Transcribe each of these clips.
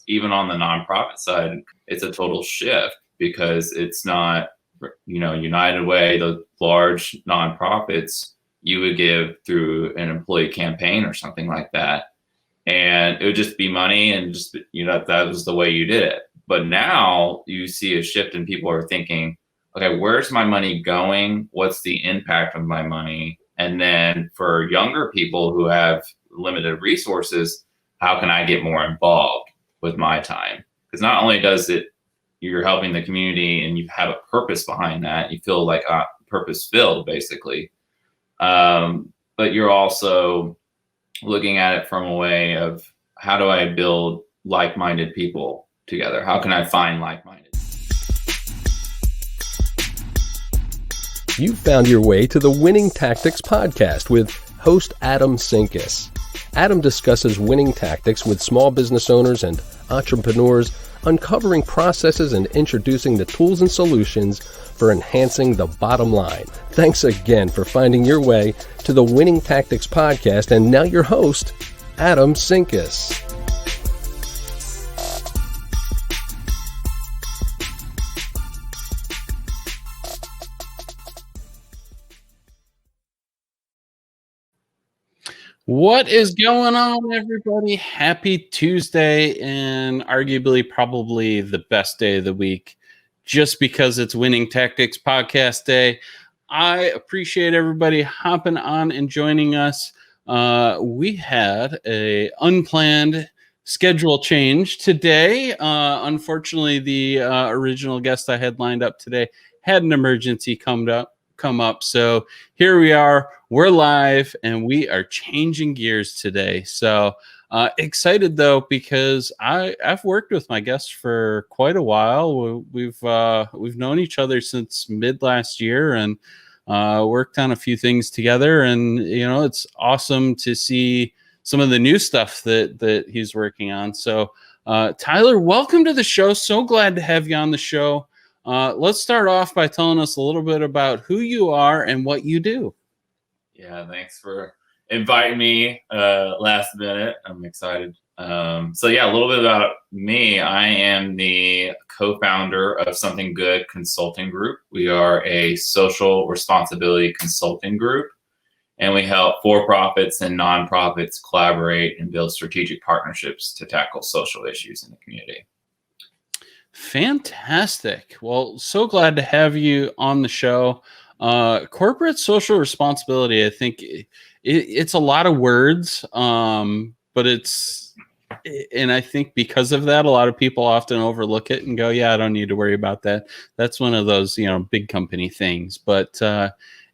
even on the nonprofit side, it's a total shift because it's not, United Way, the large nonprofits, you would give through an employee campaign or something like that. And it would just be money and just, that was the way you did it. But now you see a shift and people are thinking, okay, where's my money going? What's the impact of my money? And then for younger people who have limited resources, how can I get more involved with my time? Because not only does it, you're helping the community and you have a purpose behind that, you feel like purpose filled basically. But you're also looking at it from a way of how do I build like-minded people together? How can I find like-minded? You found your way to the Winning Tactics podcast with host Adam Sinkus. Adam discusses winning tactics with small business owners and entrepreneurs, uncovering processes and introducing the tools and solutions for enhancing the bottom line. Thanks again for finding your way to the Winning Tactics podcast. And now your host, Adam Sinkus. What is going on, everybody? Happy Tuesday, and arguably probably the best day of the week just because it's Winning Tactics Podcast Day. I appreciate everybody hopping on and joining us. We had a unplanned schedule change today. Unfortunately, the original guest I had lined up today had an emergency come up. So here we are. We're live and we are changing gears today. So excited though, because I've worked with my guests for quite a while. We've known each other since mid last year and worked on a few things together. And it's awesome to see some of the new stuff that he's working on. So Tyler, welcome to the show. So glad to have you on the show. Let's start off by telling us a little bit about who you are and what you do. Yeah, thanks for inviting me last minute. I'm excited. A little bit about me. I am the co-founder of Something Good Consulting Group. We are a social responsibility consulting group, and we help for-profits and nonprofits collaborate and build strategic partnerships to tackle social issues in the community. Fantastic. Well, so glad to have you on the show. Corporate social responsibility, I think it's a lot of words, but and I think because of that, a lot of people often overlook it and go, yeah, I don't need to worry about that. That's one of those, big company things, but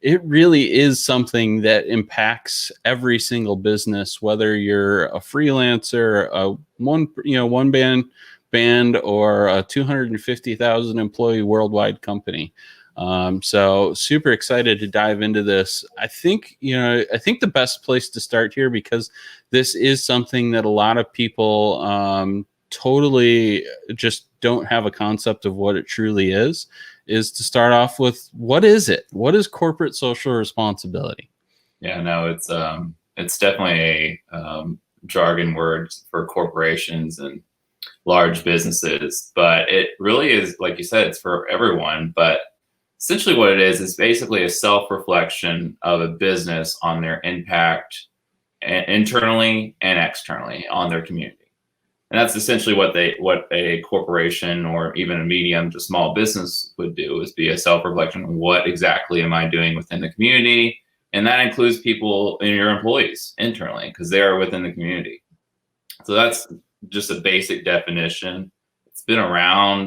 it really is something that impacts every single business, whether you're a freelancer, a one band or a 250,000 employee worldwide company. So super excited to dive into this. I think the best place to start here, because this is something that a lot of people totally just don't have a concept of what it truly is to start off with, what is it? What is corporate social responsibility? Yeah, no, it's definitely a jargon word for corporations and large businesses, but it really is, like you said, it's for everyone. But essentially what it is basically a self-reflection of a business on their impact internally and externally on their community. And that's essentially what a corporation or even a medium to small business would do, is be a self-reflection of what exactly am I doing within the community. And that includes people and your employees internally, because they are within the community. So that's just a basic definition. It's been around,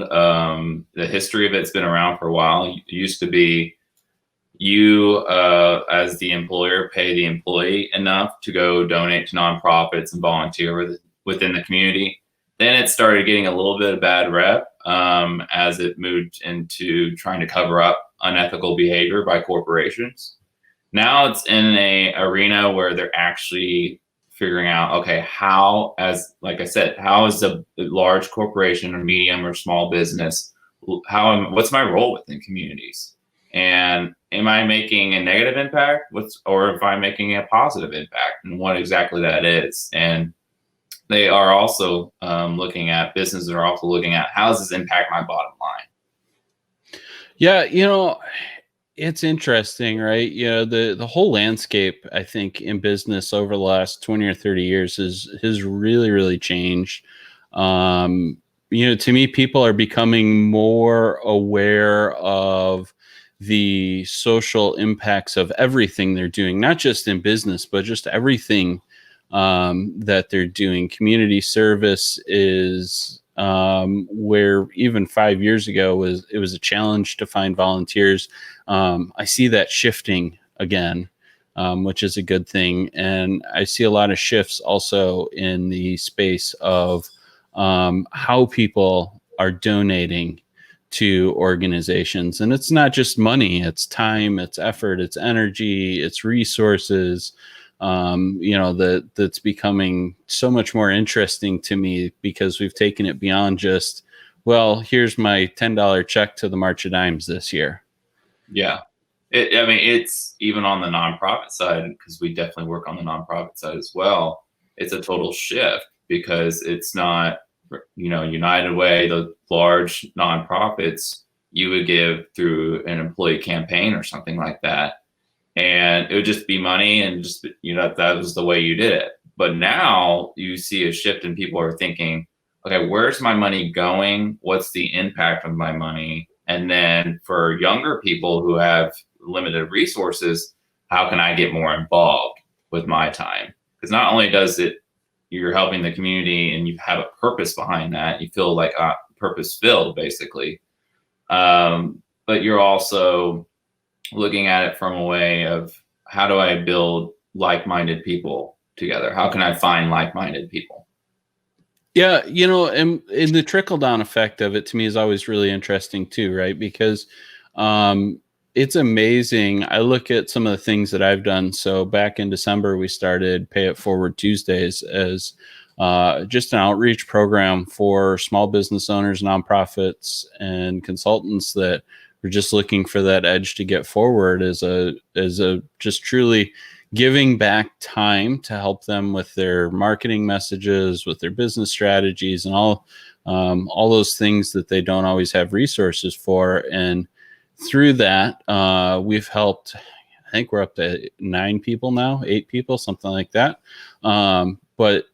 the history of it's been around for a while. It used to be you, as the employer, pay the employee enough to go donate to nonprofits and volunteer within the community. Then it started getting a little bit of bad rep as it moved into trying to cover up unethical behavior by corporations. Now it's in an arena where they're actually figuring out, okay, how is a large corporation or medium or small business, what's my role within communities? And am I making a negative impact? Or if I'm making a positive impact, and what exactly that is? And they are also businesses are also looking at how does this impact my bottom line? Yeah, it's interesting, right? The whole landscape, I think, in business over the last 20 or 30 years has really, really changed. To me, people are becoming more aware of the social impacts of everything they're doing, not just in business, but just everything that they're doing. Community service is where even 5 years ago it was a challenge to find volunteers. I see that shifting again, which is a good thing. And I see a lot of shifts also in the space of how people are donating to organizations. And it's not just money, it's time, it's effort, it's energy, it's resources. That's becoming so much more interesting to me because we've taken it beyond just, well, here's my $10 check to the March of Dimes this year. Yeah. It's even on the nonprofit side, because we definitely work on the nonprofit side as well. It's a total shift because it's not, United Way, the large nonprofits, you would give through an employee campaign or something like that. And it would just be money and just, that was the way you did it. But now you see a shift and people are thinking, okay, where's my money going? What's the impact of my money? And then for younger people who have limited resources, how can I get more involved with my time? Because not only does it, you're helping the community and you have a purpose behind that, you feel like purpose filled basically. But you're also looking at it from a way of how do I build like-minded people together? How can I find like-minded people? Yeah, and the trickle-down effect of it to me is always really interesting too, right? Because it's amazing. I look at some of the things that I've done. So back in December, we started Pay It Forward Tuesdays as just an outreach program for small business owners, nonprofits, and consultants that were just looking for that edge to get forward as a just truly giving back time to help them with their marketing messages, with their business strategies, and all those things that they don't always have resources for. And through that, we've helped, I think we're up to 9 people now, 8 people, something like that. But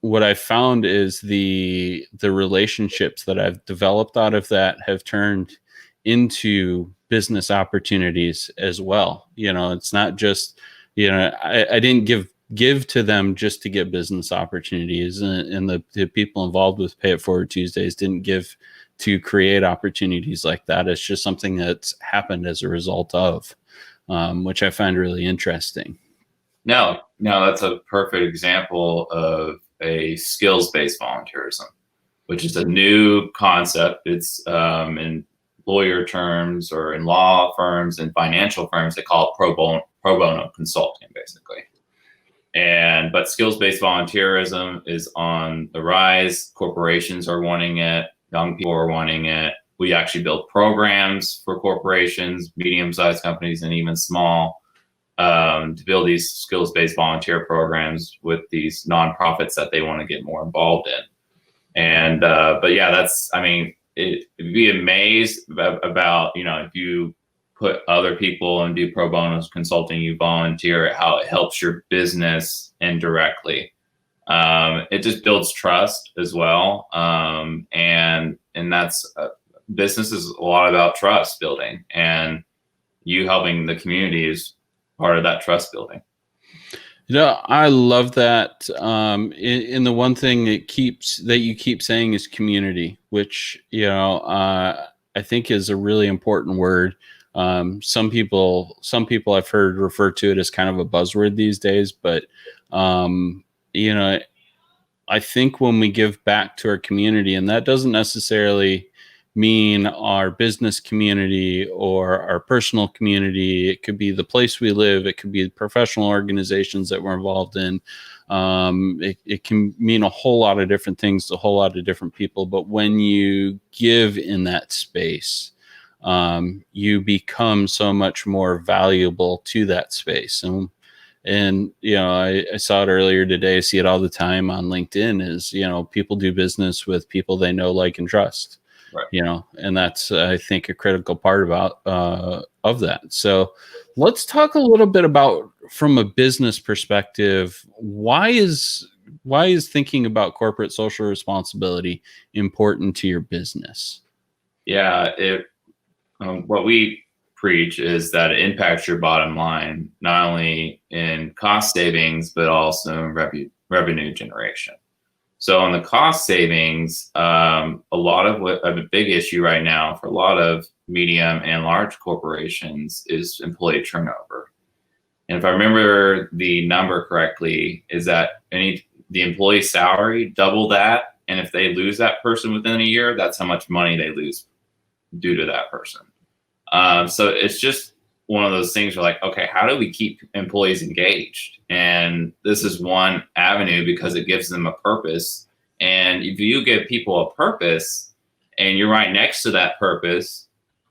what I found is the relationships that I've developed out of that have turned into business opportunities as well. It's not just, I didn't give to them just to get business opportunities, and the people involved with Pay It Forward Tuesdays didn't give to create opportunities like that. It's just something that's happened as a result of, which I find really interesting. No, that's a perfect example of a skills-based volunteerism, which is a new concept. It's in lawyer terms or in law firms and financial firms, they call it pro bono consulting, basically. But skills-based volunteerism is on the rise. Corporations are wanting it. Young people are wanting it. We actually build programs for corporations, medium-sized companies, and even small, to build these skills-based volunteer programs with these nonprofits that they want to get more involved in. But yeah, it'd be amazed about, if you put other people and do pro bono consulting, you volunteer, how it helps your business indirectly. It just builds trust as well. And that's business is a lot about trust building, and you helping the community is part of that trust building. I love that. And the one thing that you keep saying is community, which, I think is a really important word. Some people I've heard refer to it as kind of a buzzword these days, but, I think when we give back to our community, and that doesn't necessarily mean our business community or our personal community. It could be the place we live. It could be professional organizations that we're involved in. It can mean a whole lot of different things to a whole lot of different people. But when you give in that space, you become so much more valuable to that space. And And, I saw it earlier today. I see it all the time on LinkedIn is, people do business with people they know, like, and trust, Right. And that's, I think, a critical part of that. So let's talk a little bit about, from a business perspective, why is thinking about corporate social responsibility important to your business? Yeah. What we preach is that it impacts your bottom line, not only in cost savings, but also in revenue generation. So on the cost savings, a lot of a big issue right now for a lot of medium and large corporations is employee turnover. And if I remember the number correctly, is that the employee salary, double that. And if they lose that person within a year, that's how much money they lose due to that person. So it's just one of those things where, like, okay, how do we keep employees engaged? And this is one avenue because it gives them a purpose. And if you give people a purpose and you're right next to that purpose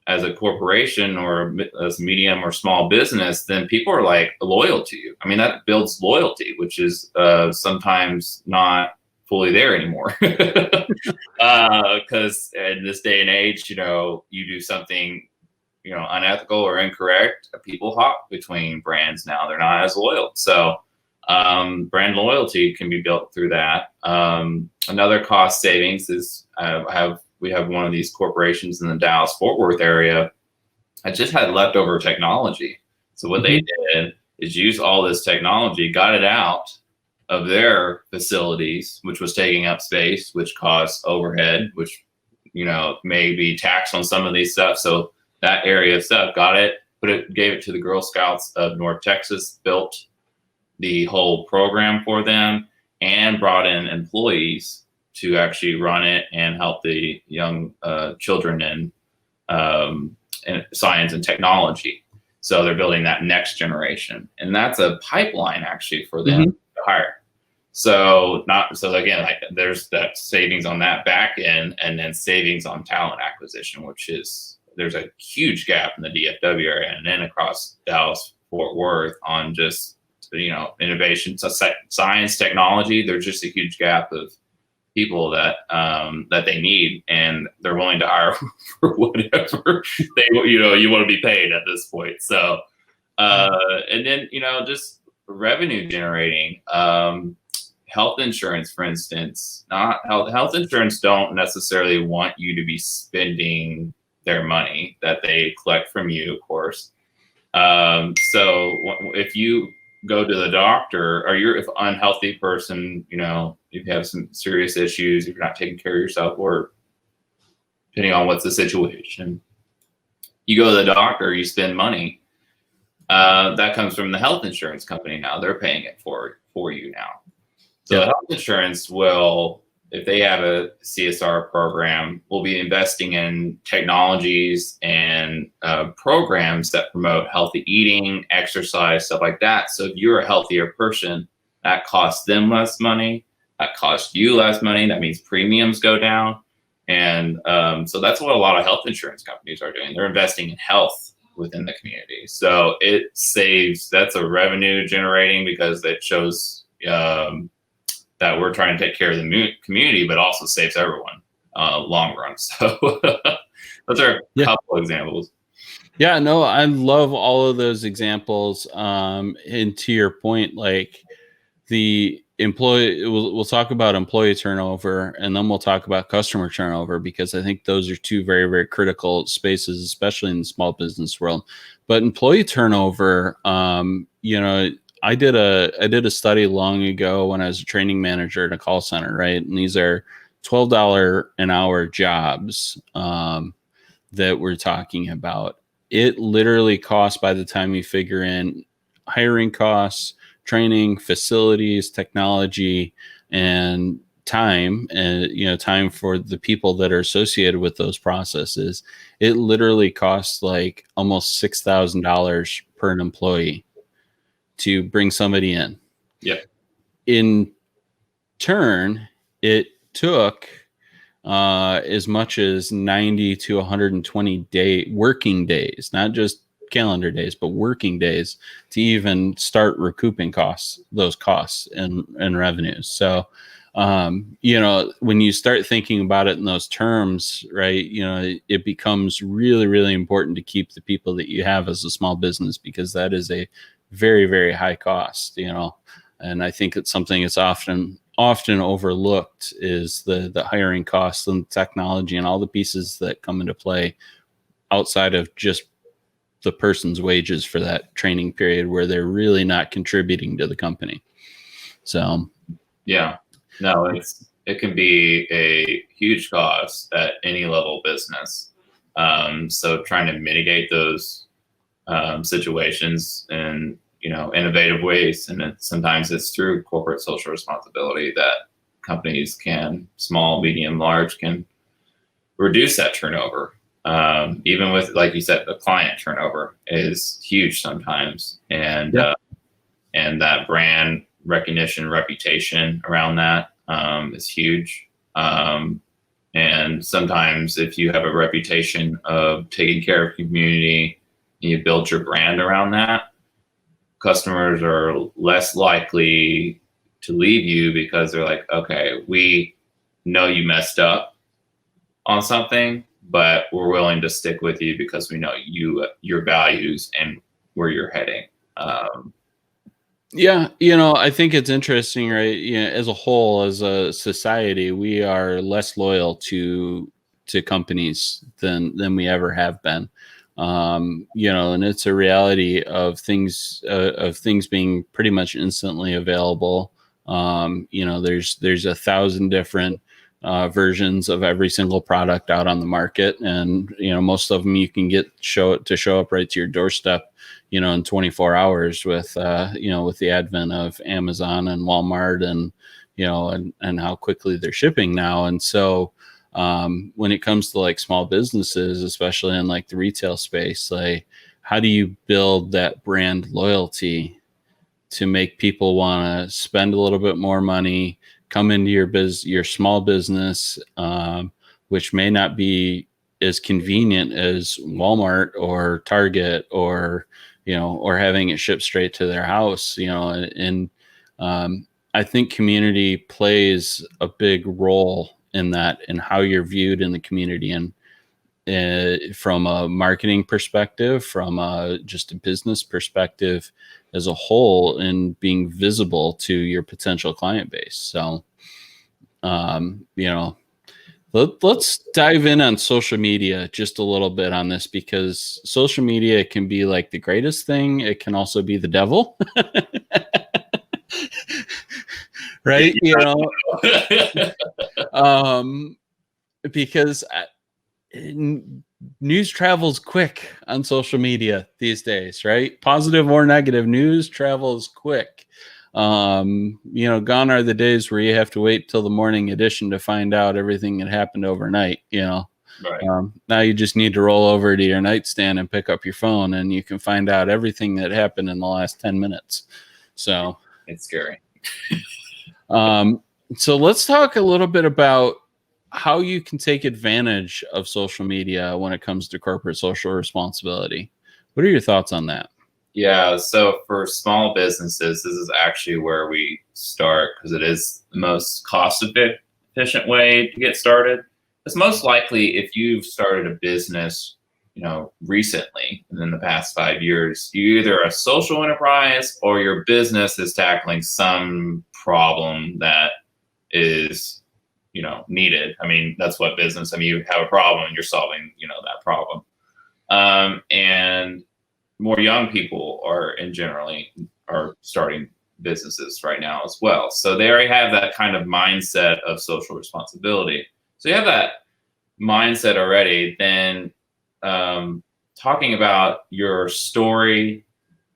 as a corporation or as medium or small business, then people are like loyal to you. I mean, that builds loyalty, which is sometimes not fully there anymore. Because in this day and age, you do something unethical or incorrect, people hop between brands now. They're not as loyal. So brand loyalty can be built through that. Another cost savings is we have one of these corporations in the Dallas-Fort Worth area that just had leftover technology. So what they did is use all this technology, got it out of their facilities, which was taking up space, which caused overhead, which may be taxed on some of these stuff. So that area of stuff, got it, gave it to the Girl Scouts of North Texas, built the whole program for them, and brought in employees to actually run it and help the young children in science and technology. So they're building that next generation, and that's a pipeline actually for them to hire. So again, like, there's that savings on that back end, and then savings on talent acquisition, which is, there's a huge gap in the DFW area and then across Dallas, Fort Worth on just, innovation, so science, technology. There's just a huge gap of people that they need, and they're willing to hire for whatever you want to be paid at this point. So, and then, just revenue generating, health insurance, for instance. Not health insurance don't necessarily want you to be spending their money that they collect from you, of course. So if you go to the doctor, or you're an unhealthy person, if you have some serious issues, if you're not taking care of yourself, or depending on what's the situation, you go to the doctor, you spend money. That comes from the health insurance company. Now they're paying it for you now. So health insurance will, if they have a CSR program, will be investing in technologies and programs that promote healthy eating, exercise, stuff like that. So if you're a healthier person, that costs them less money. That costs you less money. That means premiums go down. And so that's what a lot of health insurance companies are doing. They're investing in health within the community. So it saves, that's a revenue generating, because it shows that we're trying to take care of the community, but also saves everyone long run. So those are a couple examples. Yeah, no, I love all of those examples. And to your point, like, the employee, we'll talk about employee turnover, and then we'll talk about customer turnover, because I think those are two very, very critical spaces, especially in the small business world. But employee turnover, I did a study long ago when I was a training manager at a call center, right? And these are $12 an hour jobs that we're talking about. It literally costs, by the time you figure in hiring costs, training, facilities, technology, and time, and time for the people that are associated with those processes, it literally costs like almost $6,000 per an employee to bring somebody in. Yeah. In turn, it took as much as 90 to 120 working days, not just calendar days, but working days to even start recouping those costs and revenues. So, when you start thinking about it in those terms, right, it becomes really, really important to keep the people that you have as a small business, because that is a very, very high cost, and I think it's something that's often overlooked is the hiring costs and technology and all the pieces that come into play outside of just the person's wages for that training period where they're really not contributing to the company. So, yeah, no, it can be a huge cost at any level business. So trying to mitigate those situations and innovative ways, and sometimes it's through corporate social responsibility that companies small, medium, large, can reduce that turnover. Even with, like you said, the client turnover is huge sometimes, and that brand recognition, reputation around that is huge. And sometimes if you have a reputation of taking care of community, and you build your brand around that, customers are less likely to leave you because they're like, okay, we know you messed up on something, but we're willing to stick with you because we know your values and where you're heading. I think it's interesting, right? As a whole, as a society, we are less loyal to companies than we ever have been. And it's a reality of things being pretty much instantly available. There's 1,000 different versions of every single product out on the market, and most of them you can show up right to your doorstep, in 24 hours with the advent of Amazon and Walmart and and how quickly they're shipping now. And so when it comes to like small businesses, especially in like the retail space, like how do you build that brand loyalty to make people want to spend a little bit more money, come into your small business, which may not be as convenient as Walmart or Target or having it shipped straight to their house, and I think community plays a big role in that, and how you're viewed in the community, and from a marketing perspective, from just a business perspective as a whole, and being visible to your potential client base. So, let's dive in on social media just a little bit on this, because social media can be like the greatest thing. It can also be the devil. Right? Because news travels quick on social media these days, right? Positive or negative, news travels quick. Gone are the days where you have to wait till the morning edition to find out everything that happened overnight. Right. Now you just need to roll over to your nightstand and pick up your phone, and you can find out everything that happened in the last 10 minutes. So it's scary. So let's talk a little bit about how you can take advantage of social media when it comes to corporate social responsibility. What are your thoughts on that? Yeah, so for small businesses, this is actually where we start, because it is the most cost-efficient way to get started. It's most likely if you've started a business, recently, within the past 5 years, you're either a social enterprise or your business is tackling some problem that is, needed. I mean, that's what business, you have a problem and you're solving, that problem. And more young people are starting businesses right now as well. So they already have that kind of mindset of social responsibility. So you have that mindset already. Then talking about your story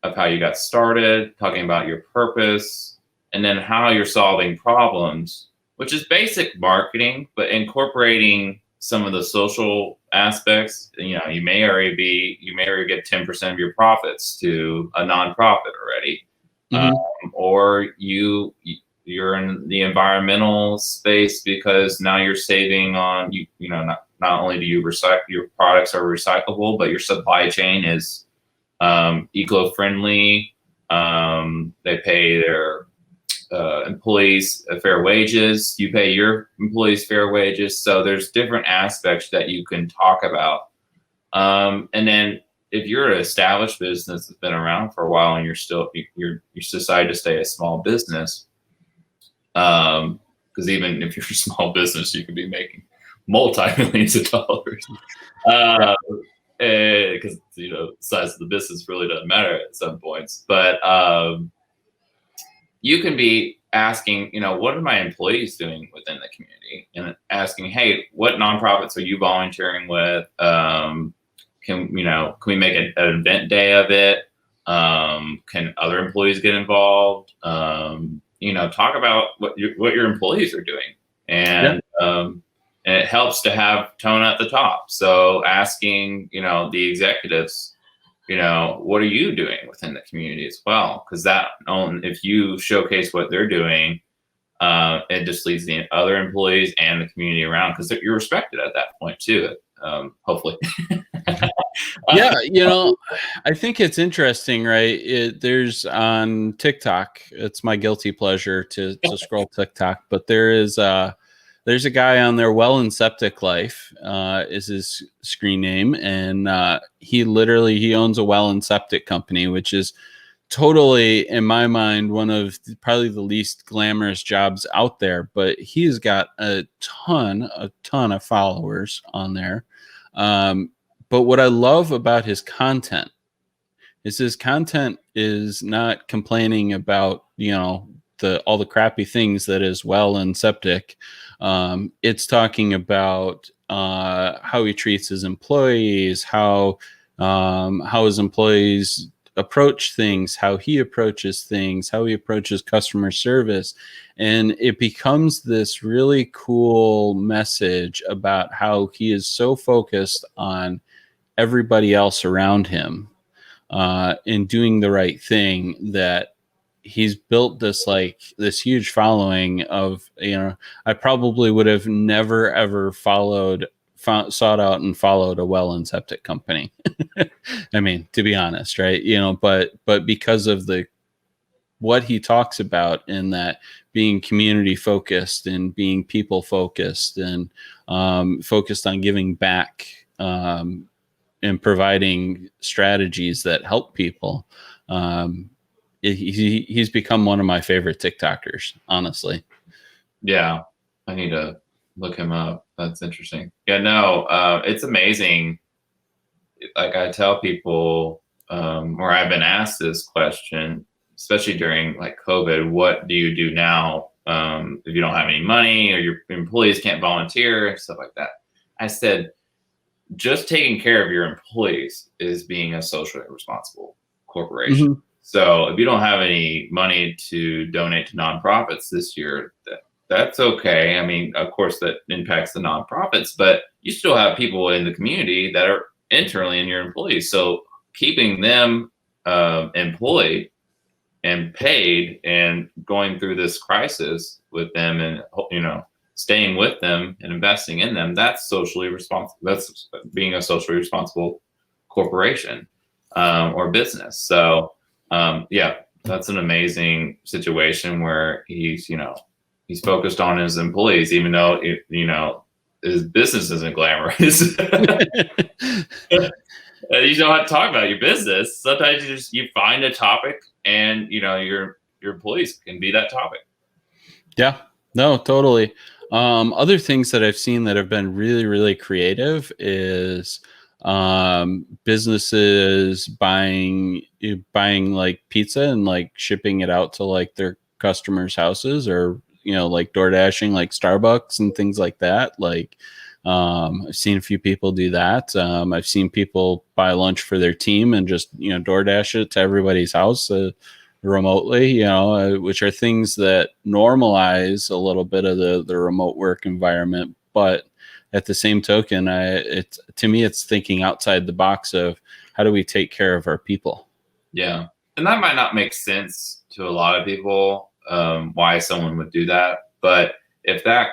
of how you got started, talking about your purpose, and then how you're solving problems, which is basic marketing, but incorporating some of the social aspects. You may already get 10% of your profits to a nonprofit already, or you're in the environmental space because now you're saving on not only do you recycle, your products are recyclable, but your supply chain is eco-friendly. They pay their employees fair wages. You pay your employees fair wages. So there's different aspects that you can talk about. And then if you're an established business that's been around for a while and you decide to stay a small business, because even if you're a small business, you could be making multi-millions of dollars. Because the size of the business really doesn't matter at some points. But you can be asking, what are my employees doing within the community, and asking, hey, what nonprofits are you volunteering with? Can we make an event day of it? Can other employees get involved? Talk about what your employees are doing, and it helps to have tone at the top. So asking, the executives, what are you doing within the community as well? Because if you showcase what they're doing, it just leads the other employees and the community around, because you're respected at that point too. Hopefully. Yeah, I think it's interesting, right? There's on TikTok, it's my guilty pleasure to scroll TikTok, but there's a guy on there, Well and Septic Life is his screen name, and he owns a well and septic company, which is totally, in my mind, one of probably the least glamorous jobs out there, but he's got a ton of followers on there. But what I love about his content is not complaining about, all the crappy things that is well and septic. It's talking about how he treats his employees, how his employees approach things, how he approaches things, how he approaches customer service. And it becomes this really cool message about how he is so focused on everybody else around him in doing the right thing, that he's built this huge following of, I probably would have never ever sought out and followed a well and septic company. I mean, to be honest, right? But because of what he talks about in that being community focused and being people focused and focused on giving back, and providing strategies that help people. He's become one of my favorite TikTokers, honestly. Yeah, I need to look him up. That's interesting. Yeah, no, it's amazing. Like I tell people, or I've been asked this question, especially during COVID, what do you do now if you don't have any money or your employees can't volunteer and stuff like that? I said, just taking care of your employees is being a socially responsible corporation. Mm-hmm. So if you don't have any money to donate to nonprofits this year, that's okay. I mean, of course, that impacts the nonprofits, but you still have people in the community that are internally in your employees. So keeping them employed and paid and going through this crisis with them, and staying with them and investing in them, that's socially responsible. That's being a socially responsible corporation or business. So that's an amazing situation where he's focused on his employees, even though his business isn't glamorous. You don't have to talk about your business. Sometimes you find a topic, and your employees can be that topic. Yeah, no, totally. Other things that I've seen that have been really, really creative is businesses buying pizza and shipping it out to their customers' houses, or DoorDashing Starbucks and things like that. I've seen a few people do that. I've seen people buy lunch for their team and just DoorDash it to everybody's house remotely, which are things that normalize a little bit of the remote work environment. But at the same token, to me, it's thinking outside the box of how do we take care of our people. Yeah, and that might not make sense to a lot of people, why someone would do that. But if that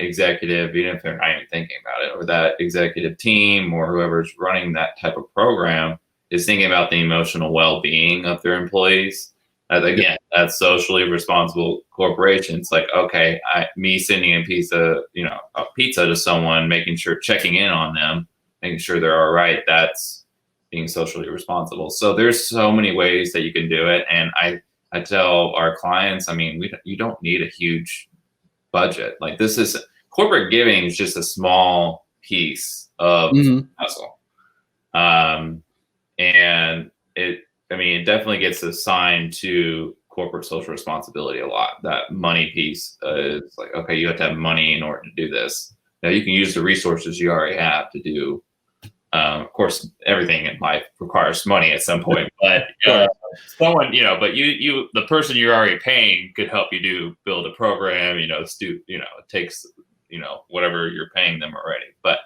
executive, even if they're not even thinking about it, or that executive team or whoever's running that type of program is thinking about the emotional well-being of their employees. Again, that's socially responsible corporation. It's like, okay, me sending a pizza to someone, making sure, checking in on them, making sure they're all right. That's being socially responsible. So there's so many ways that you can do it. And I tell our clients, I mean, you don't need a huge budget. Like, this is corporate giving is just a small piece of hustle. And it definitely gets assigned to corporate social responsibility a lot. That money piece is like, okay, you have to have money in order to do this. Now you can use the resources you already have to do. Of course, everything in life requires money at some point, but someone, the person you're already paying could help you build a program, it takes, whatever you're paying them already, but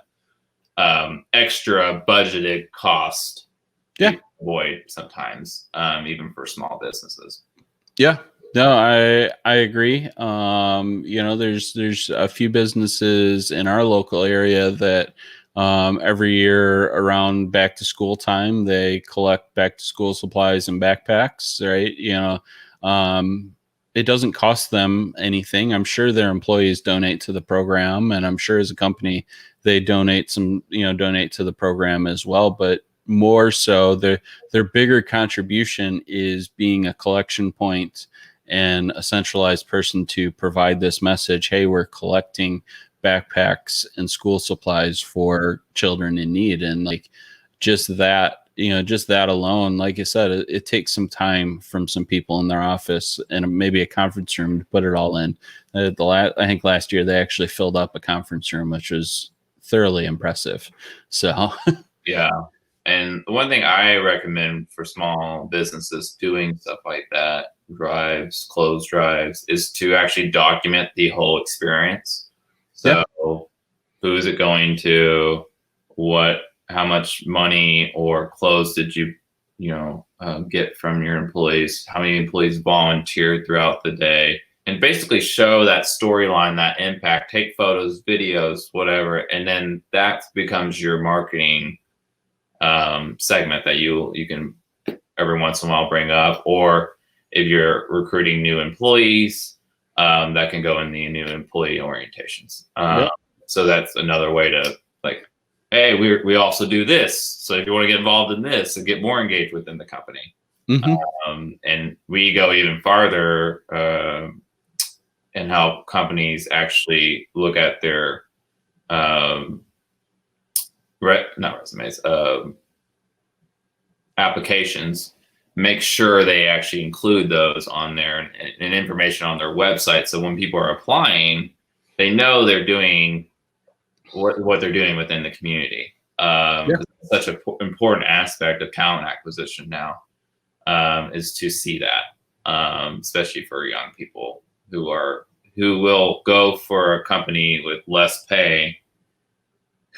extra budgeted cost you avoid sometimes, even for small businesses. Yeah, no, I agree. There's a few businesses in our local area that every year around back to school time, they collect back to school supplies and backpacks, right? It doesn't cost them anything. I'm sure their employees donate to the program, and I'm sure as a company they donate to the program as well. But more so, their bigger contribution is being a collection point and a centralized person to provide this message. Hey, we're collecting backpacks and school supplies for children in need. And like, just that alone, like I said, it takes some time from some people in their office and maybe a conference room to put it all in. I think last year they actually filled up a conference room, which was thoroughly impressive. So yeah. And the one thing I recommend for small businesses doing stuff like that, clothes drives, is to actually document the whole experience. So who is it going to? How much money or clothes did you get from your employees? How many employees volunteered throughout the day? And basically show that storyline, that impact, take photos, videos, whatever. And then that becomes your marketing segment that you can every once in a while bring up. Or if you're recruiting new employees, that can go in the new employee orientations. So that's another way to, like, hey, we also do this. So if you want to get involved in this and get more engaged within the company. And we go even farther and help companies actually look at their applications, make sure they actually include those on there and information on their website. So when people are applying, they know they're doing what they're doing within the community. It's such an important aspect of talent acquisition now, is to see that, especially for young people who will go for a company with less pay,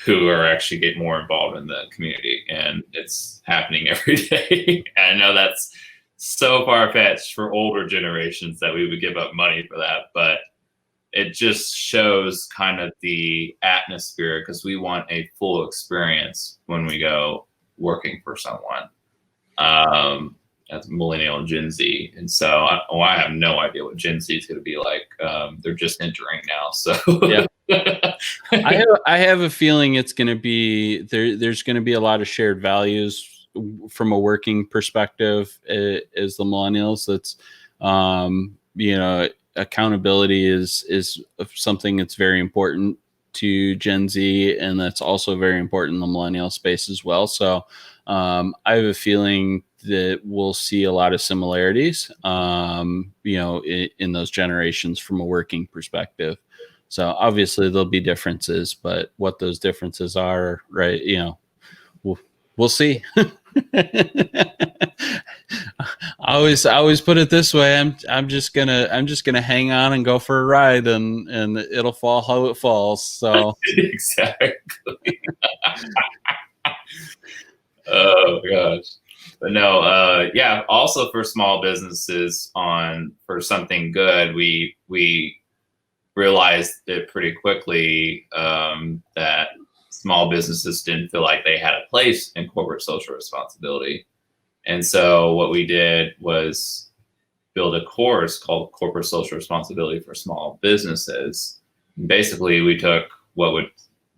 who are actually get more involved in the community. And it's happening every day. I know that's so far-fetched for older generations that we would give up money for that, but it just shows kind of the atmosphere, because we want a full experience when we go working for someone as millennial and Gen Z. And so I have no idea what Gen Z is going to be like. They're just entering now. So I have a feeling it's going to be there's going to be a lot of shared values from a working perspective as the millennials. That's accountability is something that's very important to Gen Z, and that's also very important in the millennial space as well. So I have a feeling that we'll see a lot of similarities, in those generations from a working perspective. So obviously there'll be differences, but what those differences are, right? We'll see. I always put it this way. I'm just gonna hang on and go for a ride, and it'll fall how it falls. So exactly. Oh gosh. But no, also for small businesses, for something good, we realized it pretty quickly that small businesses didn't feel like they had a place in corporate social responsibility. And so what we did was build a course called Corporate Social Responsibility for Small Businesses. And basically, we took what would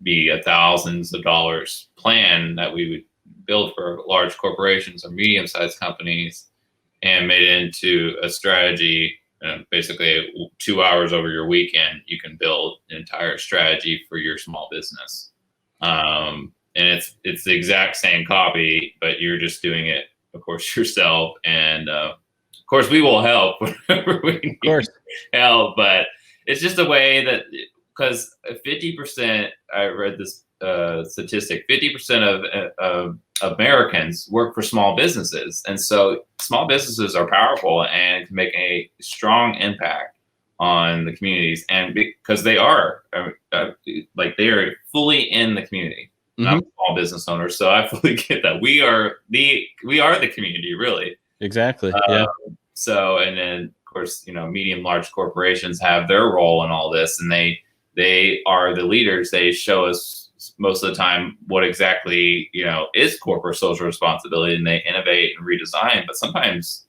be a thousands of dollars plan that we would build for large corporations or medium-sized companies and made it into a strategy. Basically 2 hours over your weekend, you can build an entire strategy for your small business. And it's the exact same copy, but you're just doing it, of course, yourself. And of course, we will help whenever we need help. But it's just a way that, because 50%, I read this statistic, 50% of Americans work for small businesses. And so small businesses are powerful and can make a strong impact on the communities. And because they are, they are fully in the community. Mm-hmm. I'm a small business owner, so I fully get that. We are the community, really. Exactly. Yeah. So, and then of course, medium, large corporations have their role in all this, and they are the leaders. They show us most of the time what exactly, is corporate social responsibility, and they innovate and redesign. But sometimes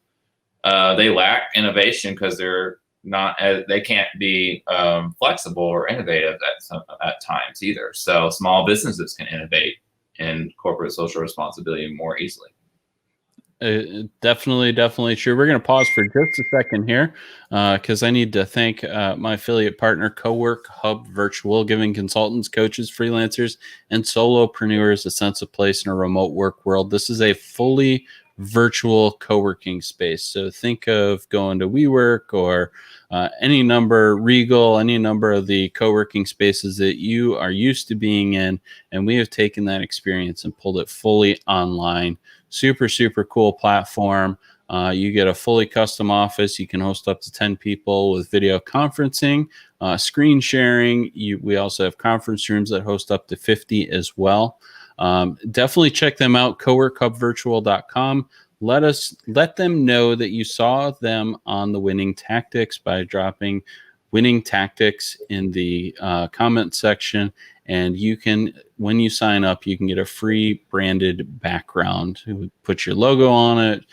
they lack innovation because they can't be flexible or innovative at times either. So small businesses can innovate in corporate social responsibility more easily. Definitely true. We're going to pause for just a second here because I need to thank my affiliate partner, Cowork Hub Virtual, giving consultants, coaches, freelancers, and solopreneurs a sense of place in a remote work world. This is a fully virtual co-working space. So think of going to WeWork or any number of the co-working spaces that you are used to being in. And we have taken that experience and pulled it fully online. Super, super cool platform. You get a fully custom office. You can host up to 10 people with video conferencing, screen sharing. We also have conference rooms that host up to 50 as well. Definitely check them out, coworkhubvirtual.com. Let them know that you saw them on the Winning Tactics by dropping Winning Tactics in the comment section. And you can, when you sign up, you can get a free branded background. Put your logo on it.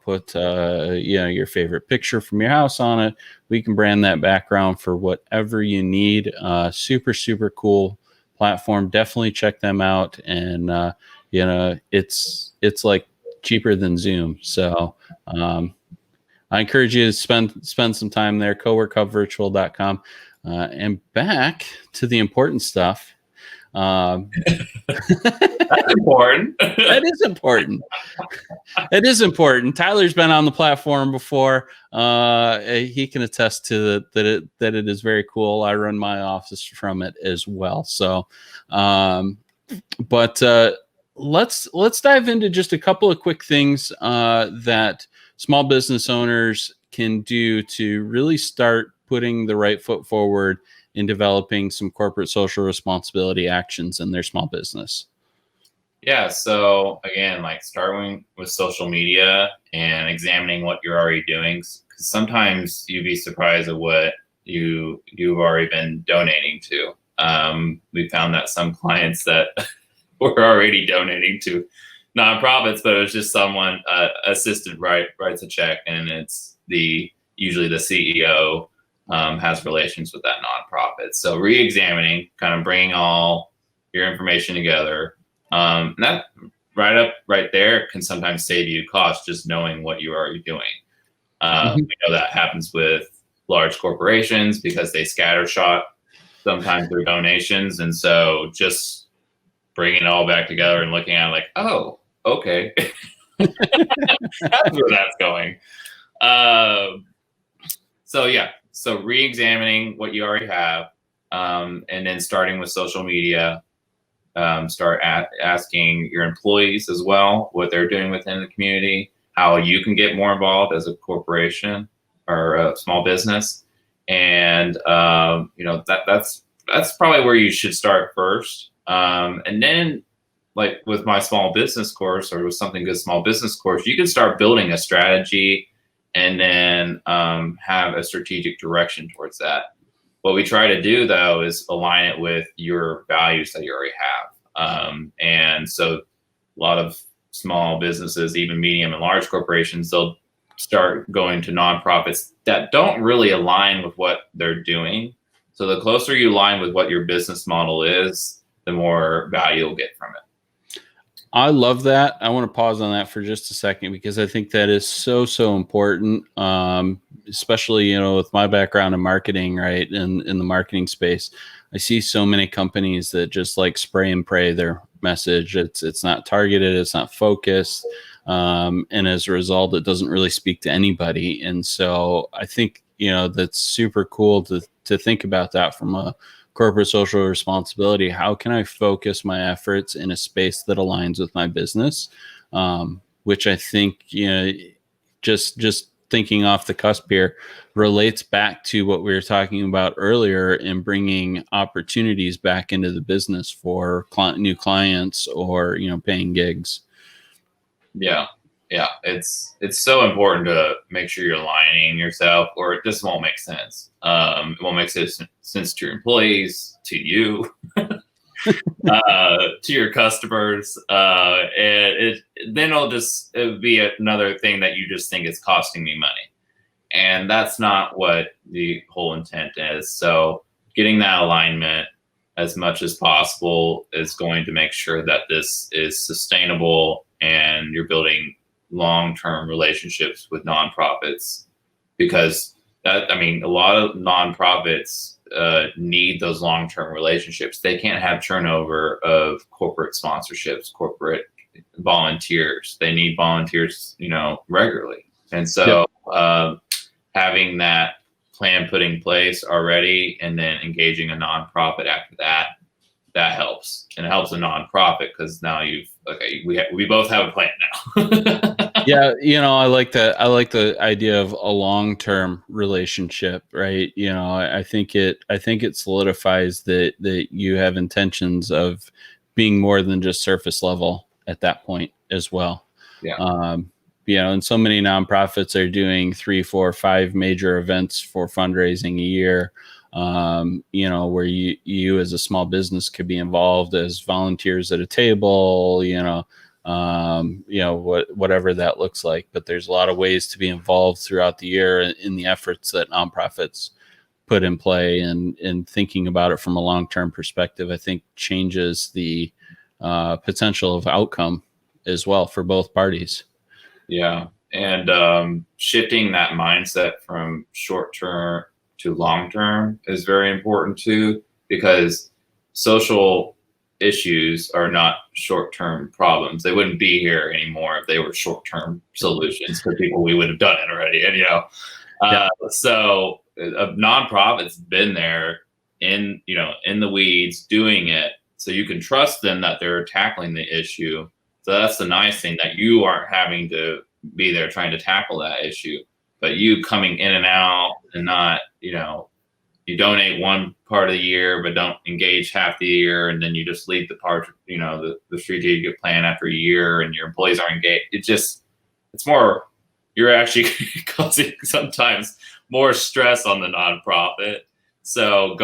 Put your favorite picture from your house on it. We can brand that background for whatever you need. Super, super cool platform. Definitely check them out. And it's like cheaper than Zoom. So I encourage you to spend some time there. coworkhubvirtual.com. And back to the important stuff. That's important. That is important. It is important. Tyler's been on the platform before. He can attest to that it is very cool. I run my office from it as well. So, but let's dive into just a couple of quick things that small business owners can do to really start putting the right foot forward in developing some corporate social responsibility actions in their small business. Yeah. So again, starting with social media and examining what you're already doing, because sometimes you'd be surprised at what you've already been donating to. We found that some clients that were already donating to nonprofits, but it was just someone, assistant writes a check, and it's usually the CEO has relations with that nonprofit. So re-examining, kind of bringing all your information together. And that right there can sometimes save you cost, just knowing what you're already doing. We know that happens with large corporations because they scattershot sometimes their donations. And so just bringing it all back together and looking at it oh, okay. That's where that's going. So re-examining what you already have, and then starting with social media, start asking your employees as well what they're doing within the community, how you can get more involved as a corporation or a small business. And, that's probably where you should start first. And then with my small business course or with Something Good Small Business course, you can start building a strategy and then have a strategic direction towards that. What we try to do though is align it with your values that you already have. And so a lot of small businesses, even medium and large corporations, they'll start going to nonprofits that don't really align with what they're doing. So the closer you align with what your business model is, the more value you'll get from it. I love that. I want to pause on that for just a second because I think that is so, so important. Especially, with my background in marketing, right? In the marketing space, I see so many companies that just like spray and pray their message. It's not targeted. It's not focused. And as a result, it doesn't really speak to anybody. And so I think, that's super cool to think about that from a corporate social responsibility. How can I focus my efforts in a space that aligns with my business? Which I think, just thinking off the cusp here relates back to what we were talking about earlier in bringing opportunities back into the business for new clients or, paying gigs. Yeah. It's so important to make sure you're aligning yourself, or it just won't make sense. It won't make sense to your employees, to you, to your customers. And then it'll be another thing that you just think is costing me money. And that's not what the whole intent is. So getting that alignment as much as possible is going to make sure that this is sustainable and you're building long-term relationships with nonprofits, because a lot of nonprofits need those long-term relationships. They can't have turnover of corporate sponsorships, corporate volunteers. They need volunteers, regularly. And so having that plan put in place already and then engaging a nonprofit after that helps. And it helps a nonprofit because now we both have a plan now. Yeah, I like that. I like the idea of a long-term relationship, right? I think it solidifies that you have intentions of being more than just surface level at that point as well. Yeah. And so many nonprofits are doing 3, 4, 5 major events for fundraising a year. Where you as a small business could be involved as volunteers at a table, whatever that looks like. But there's a lot of ways to be involved throughout the year in the efforts that nonprofits put in play, and thinking about it from a long-term perspective, I think changes the potential of outcome as well for both parties. Yeah. And shifting that mindset from short-term to long-term is very important too, because social issues are not short-term problems. They wouldn't be here anymore if they were short-term solutions for people. We would have done it already. And, so a nonprofit's been there in the weeds doing it. So you can trust them that they're tackling the issue. So that's the nice thing, that you aren't having to be there trying to tackle that issue, but you coming in and out and not, you donate one part of the year, but don't engage half the year. And then you just leave the part, the strategic plan after a year and your employees aren't engaged. It's more, you're actually causing sometimes more stress on the nonprofit. So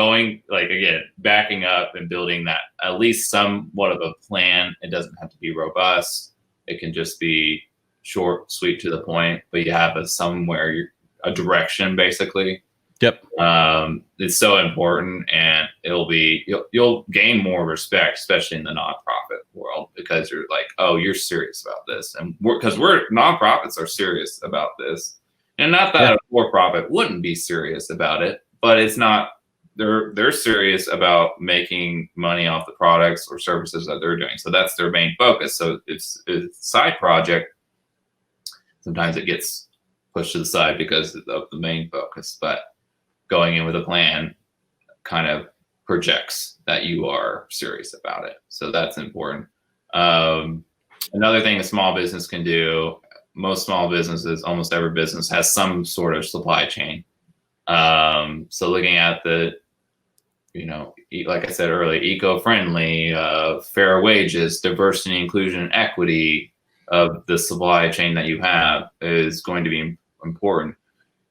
backing up and building that at least somewhat of a plan. It doesn't have to be robust. It can just be short, sweet, to the point, but you have a direction basically. Yep. It's so important, and you'll gain more respect, especially in the nonprofit world, because you're like, oh, you're serious about this. And nonprofits are serious about this. And not that a for-profit wouldn't be serious about it, but it's not, they're serious about making money off the products or services that they're doing. So that's their main focus. So it's a side project. Sometimes it gets pushed to the side because of the main focus, but going in with a plan kind of projects that you are serious about it. So that's important. Another thing a small business can do, most small businesses, almost every business has some sort of supply chain. So looking at like I said earlier, eco-friendly, fair wages, diversity, inclusion, and equity of the supply chain that you have is going to be important.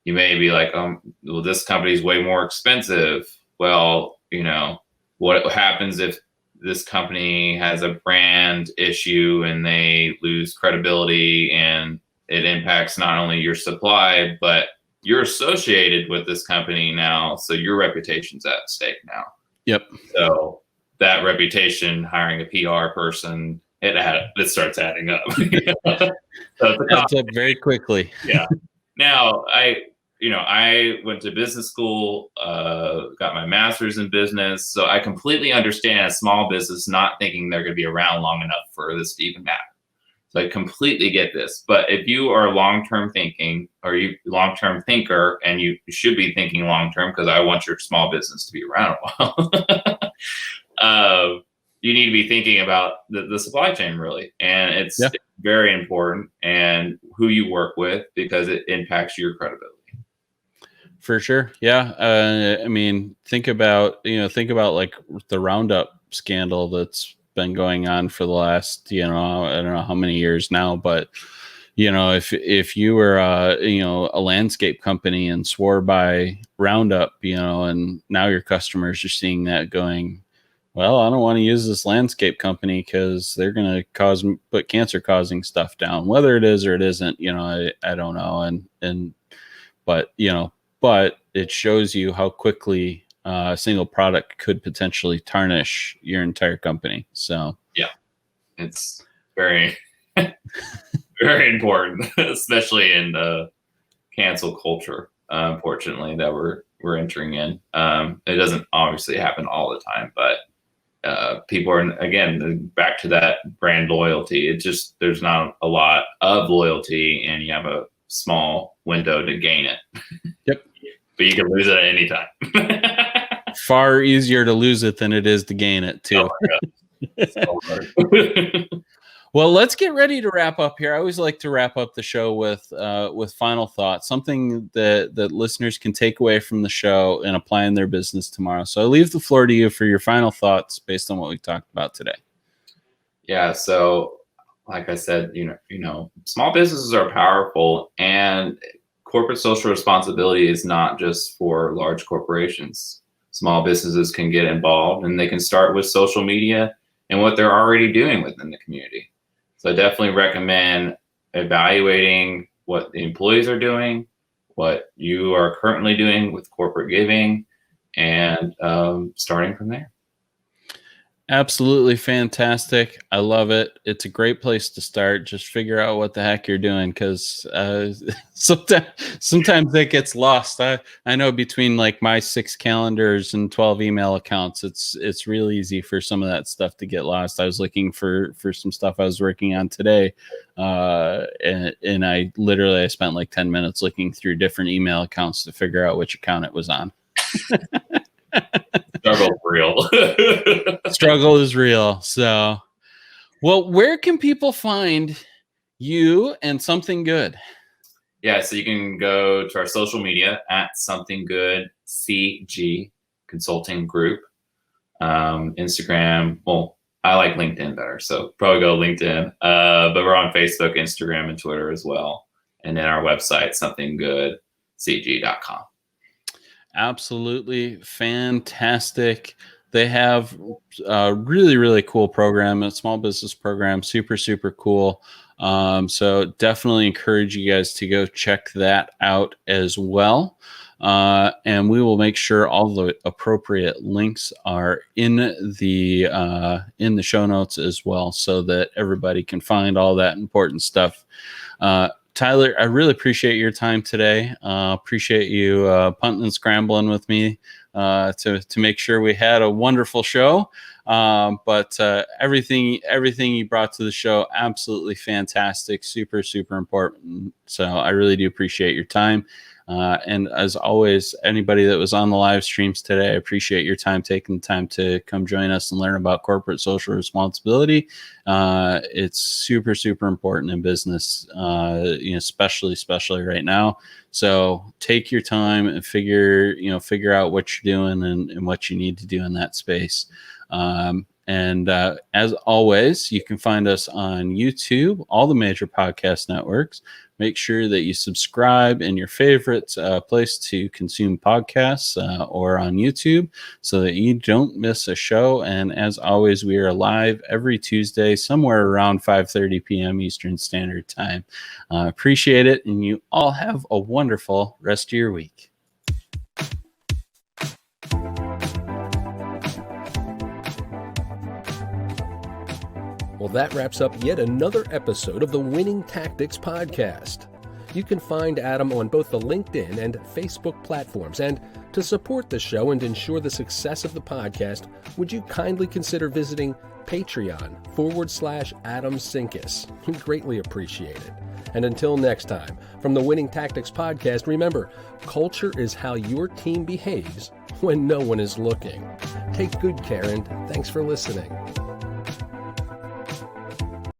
You may be like, well, this company's way more expensive. Well, what happens if this company has a brand issue and they lose credibility, and it impacts not only your supply, but you're associated with this company now. So your reputation's at stake now. Yep. So that reputation, hiring a PR person, it starts adding up. So it adds up very quickly. Yeah. Now I went to business school, got my master's in business. So I completely understand a small business not thinking they're going to be around long enough for this to even happen. So I completely get this. But if you are long-term thinking, or you long-term thinker, and you should be thinking long-term, because I want your small business to be around a while, you need to be thinking about the supply chain, really. And it's very important, and who you work with, because it impacts your credibility. For sure. Yeah. I mean, think about like the Roundup scandal that's been going on for the last, I don't know how many years now, but if you were a landscape company and swore by Roundup, and now your customers are seeing that going, well, I don't want to use this landscape company because they're going to put cancer causing stuff down, whether it is or it isn't, I don't know. But it shows you how quickly a single product could potentially tarnish your entire company. So yeah, it's very, very important, especially in the cancel culture, unfortunately, that we're entering in. It doesn't obviously happen all the time, but people are, again, back to that brand loyalty. It's just, there's not a lot of loyalty, and you have a small window to gain it. Yep. But you can lose it at any time. Far easier to lose it than it is to gain it, too. Oh, well, let's get ready to wrap up here. I always like to wrap up the show with final thoughts, something that listeners can take away from the show and apply in their business tomorrow. So I leave the floor to you for your final thoughts based on what we talked about today. Yeah. So, like I said, small businesses are powerful, and corporate social responsibility is not just for large corporations. Small businesses can get involved, and they can start with social media and what they're already doing within the community. So I definitely recommend evaluating what the employees are doing, what you are currently doing with corporate giving, and starting from there. Absolutely fantastic. I love it. It's a great place to start. Just figure out what the heck you're doing, because sometimes that gets lost. I know between like my 6 calendars and 12 email accounts, it's real easy for some of that stuff to get lost. I was looking for some stuff I was working on today, and I spent like 10 minutes looking through different email accounts to figure out which account it was on. Struggle for real. Struggle is real. So, well, where can people find you and Something Good? Yeah, so you can go to our social media at Something Good CG Consulting Group, Instagram. Well, I like LinkedIn better, so probably go LinkedIn. But we're on Facebook, Instagram, and Twitter as well. And then our website, somethinggoodcg.com. Absolutely fantastic. They have a really, really cool program, a small business program, super, super cool. So definitely encourage you guys to go check that out as well. And we will make sure all the appropriate links are in the show notes as well, so that everybody can find all that important stuff. Tyler, I really appreciate your time today. Appreciate you punting and scrambling with me to make sure we had a wonderful show. But everything you brought to the show, absolutely fantastic, super, super important. So I really do appreciate your time. And as always, anybody that was on the live streams today, I appreciate your time, taking the time to come join us and learn about corporate social responsibility. It's super, super important in business, especially right now. So take your time and figure out what you're doing and what you need to do in that space. And as always, you can find us on YouTube, all the major podcast networks. Make sure that you subscribe in your favorite place to consume podcasts or on YouTube so that you don't miss a show. And as always, we are live every Tuesday, somewhere around 5:30 p.m. Eastern Standard Time. Appreciate it. And you all have a wonderful rest of your week. Well, that wraps up yet another episode of the Winning Tactics Podcast. You can find Adam on both the LinkedIn and Facebook platforms. And to support the show and ensure the success of the podcast, would you kindly consider visiting Patreon.com/Adam Sinkus? We greatly appreciate it. And until next time, from the Winning Tactics Podcast, remember, culture is how your team behaves when no one is looking. Take good care, and thanks for listening.